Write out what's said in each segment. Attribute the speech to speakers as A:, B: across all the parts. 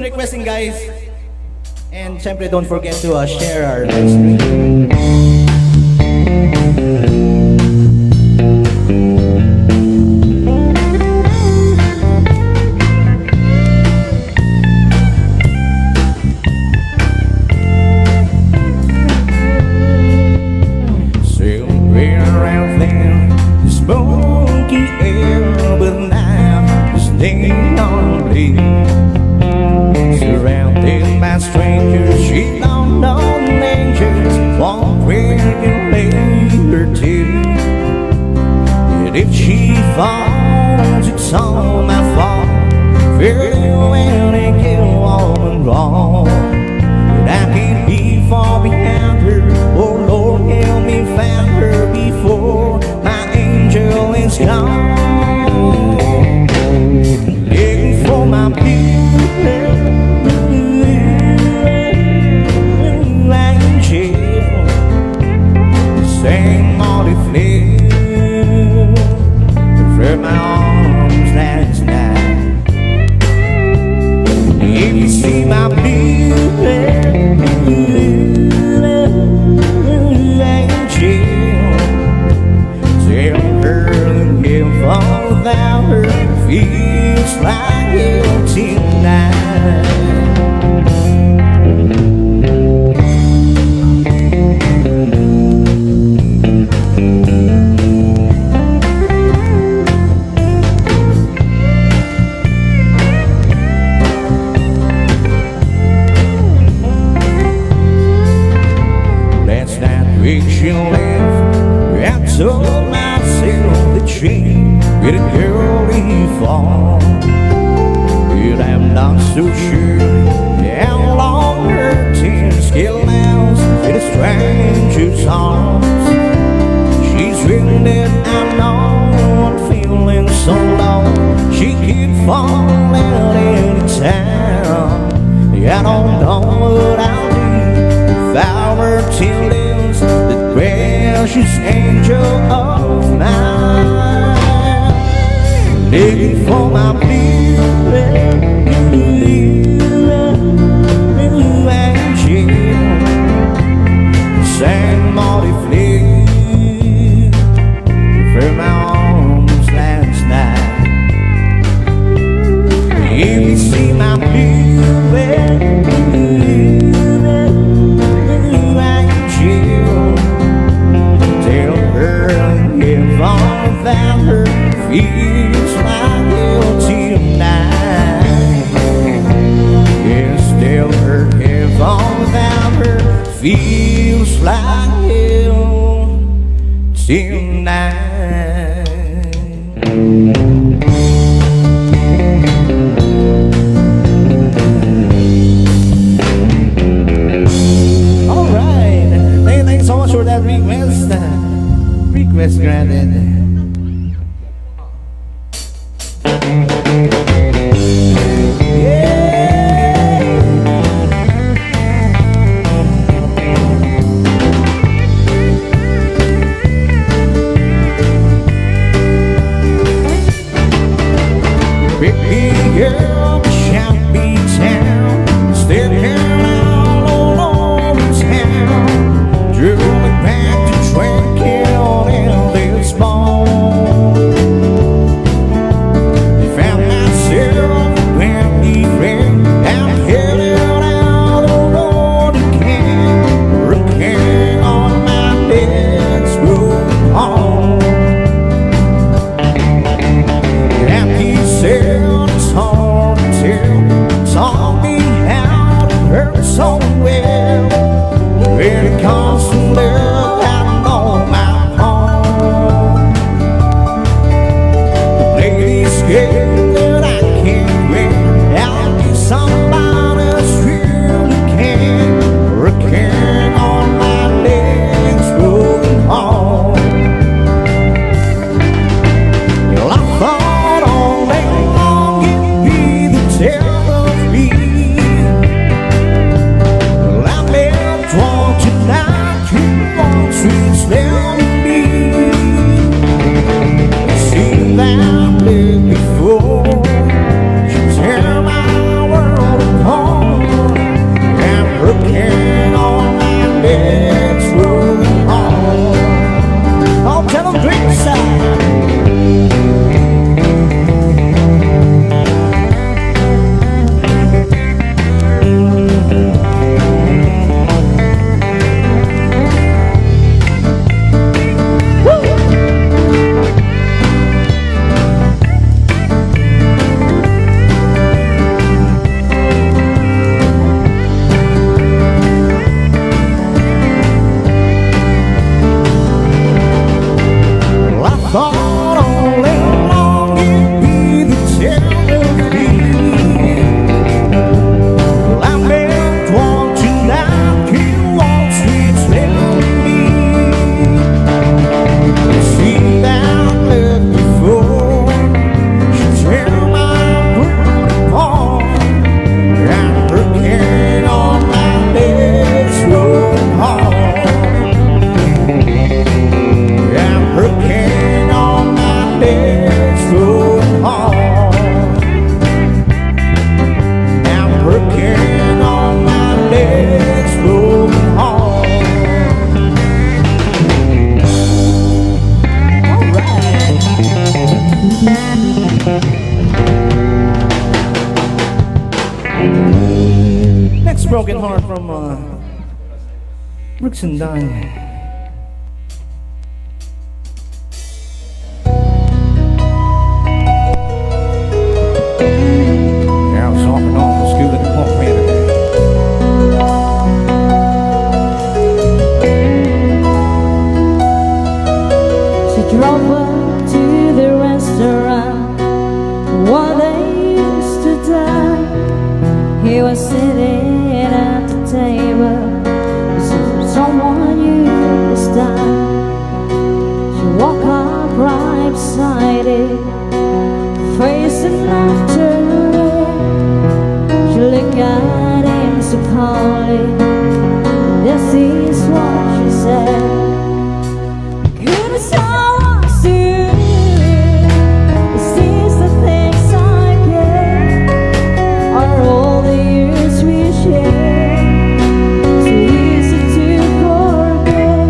A: Requesting, guys, and syempre don't forget to share our live stream.
B: Somewhere out there, the smoky air, but now it's staying on me. Surrounded by strangers, she don't know dangers. Won't regulate her too. And if she falls, it's all my fault. Very well, they get a woman wrong. But I can't be far behind her. Oh Lord, help me find her before my angel is gone. Looking for my beauty. Same old flame from my arms last night. If you see my beauty angel, tell her that if all without her feels like hell tonight. still live. I told myself that she with a girly fall. But I'm not so sure how long her tears can last in a stranger's arms. She's written that I know I'm feeling so low. She could fall out any time. I don't know what I'll do if I were to lose the precious angel of mine. Looking for my blue angel, sang Molly flew from my arms last night. If you see my blue angel, tell her heaven without her feels like hell tonight. Yes, tell her heaven without her feels like hell tonight. Thanks so much for that request. Request granted. Broken Heart from Brooks and Dunn. Yeah, I was off and on to school at the pump man.
C: were sitting at the table. Someone new this time. She walked up right beside it, facing after it. She looked at him so calmly. This is what she said. Goodness, I want you. Is this the things I get? Are all the years we share so easy to forget?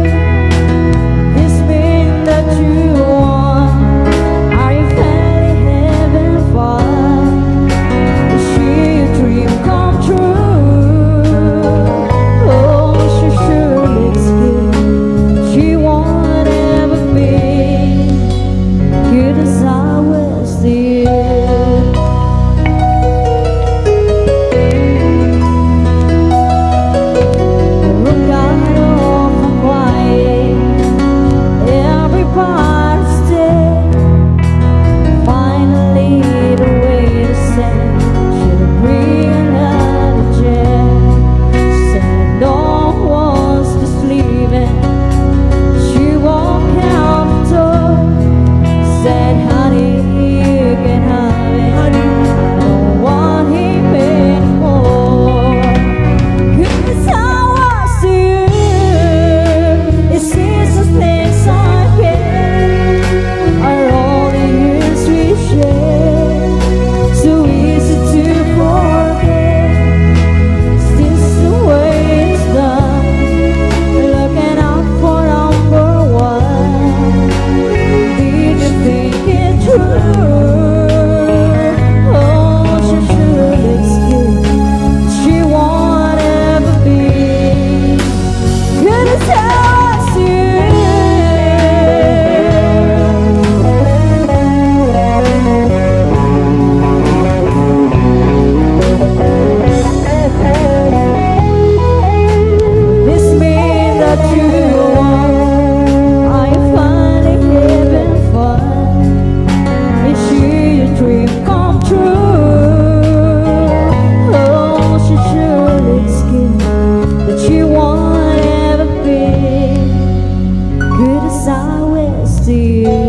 C: This mean that you want? Are you finally having fun? Is she a dream come true? Oh, she sure looks good. She won't ever be good as I was to you. The room got awful quiet. Everybody's dead. Finally, the waiter said, "Should I bring another chair?" Said no one's just leaving. She walked out the door. Said, "Honey, you can have it. I don't want him anymore." Goodness, I was to you. Is this the things I get? Are all the years we share so easy to forget? Is this the way it's done? Looking out for number one. Did you think it true? Oh, she sure looks good. She won't ever be good as I was to you. This mean that you want? Are you finally having fun? Is she a dream come true? Oh, she sure looks good, but she won't ever be good as I was to you.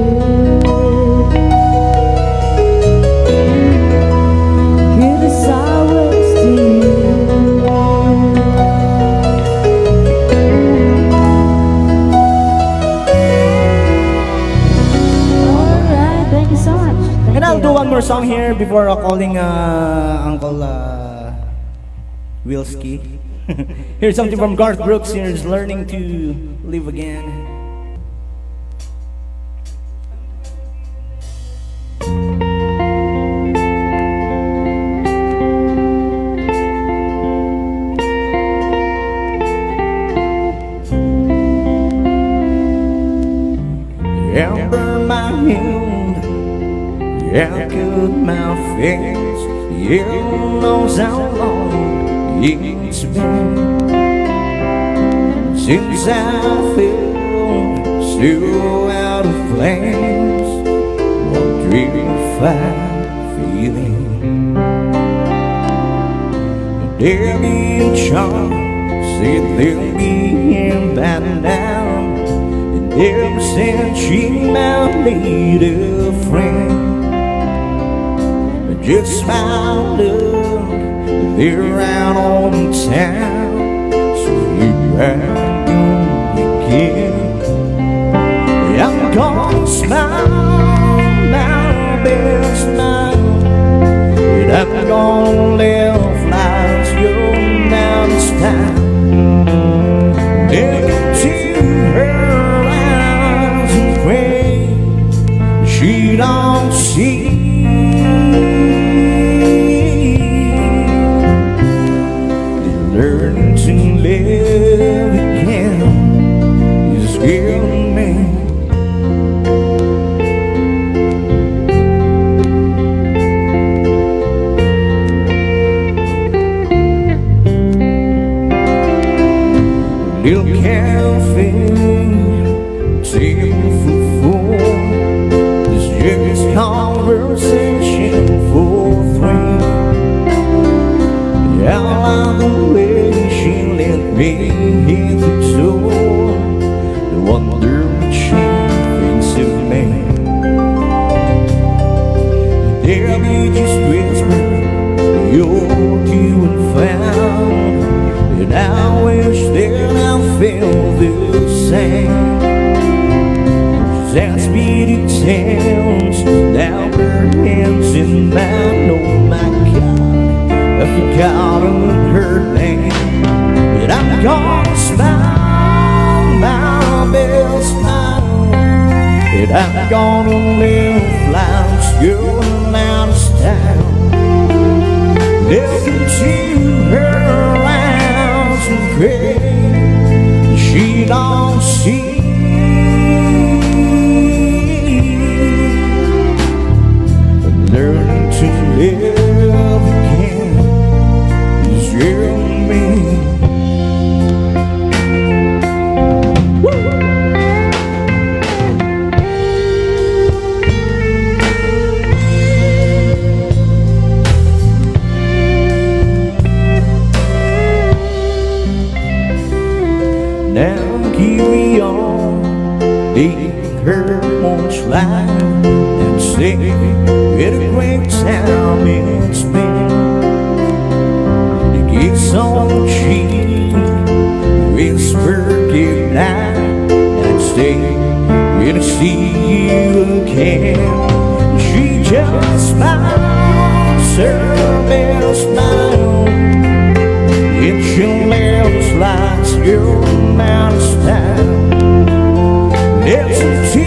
C: Good as I was to you. Alright, thank you so much. Thank
A: And I'll
C: you.
A: do one more song here before calling Uncle Wilski. Here's something from Garth Brooks. Here's Learning to Live Again.
B: Yeah, burn my hand, yeah, cut my face. You knows how long it's been since I felt so out of place. What drearified feeling, there ain't chance that they'll be bad now. Ever since she married a friend, just my luck, they're out on town. So here I go again. I'm gonna smile my best smile, and I'm gonna live life's your now this time. Look into her eyes and pray she don't see. Learn to live again is killing me. There we just whisper you're due and found, and I wish that I felt the same. She's asked me to dance, now her hands in mine. Oh my God, I've forgotten her name, but I'm gonna smile my best smile, and I'm gonna live life's going out of style. Listen to her eyes and pray she don't see. Learning to live again is you and me. Now carry on, leave her on slide, and say what a great time it's been. To get so cheap, whisper goodnight, and stay when I see you again. She just smiles her best smile, and she'll never slide your out of style. Listen to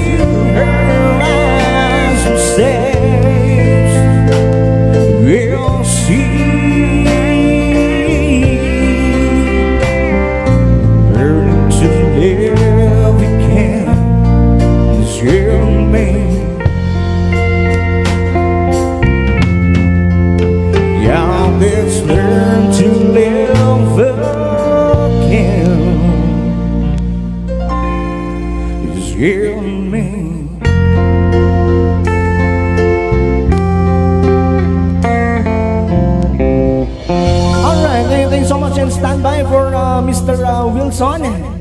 B: her eyes and says we'll see. Learning to live again is you and me. Yeah, let's learn to live again. You and me.
A: Alright, thank you so much, and stand by for Mr. Wilson.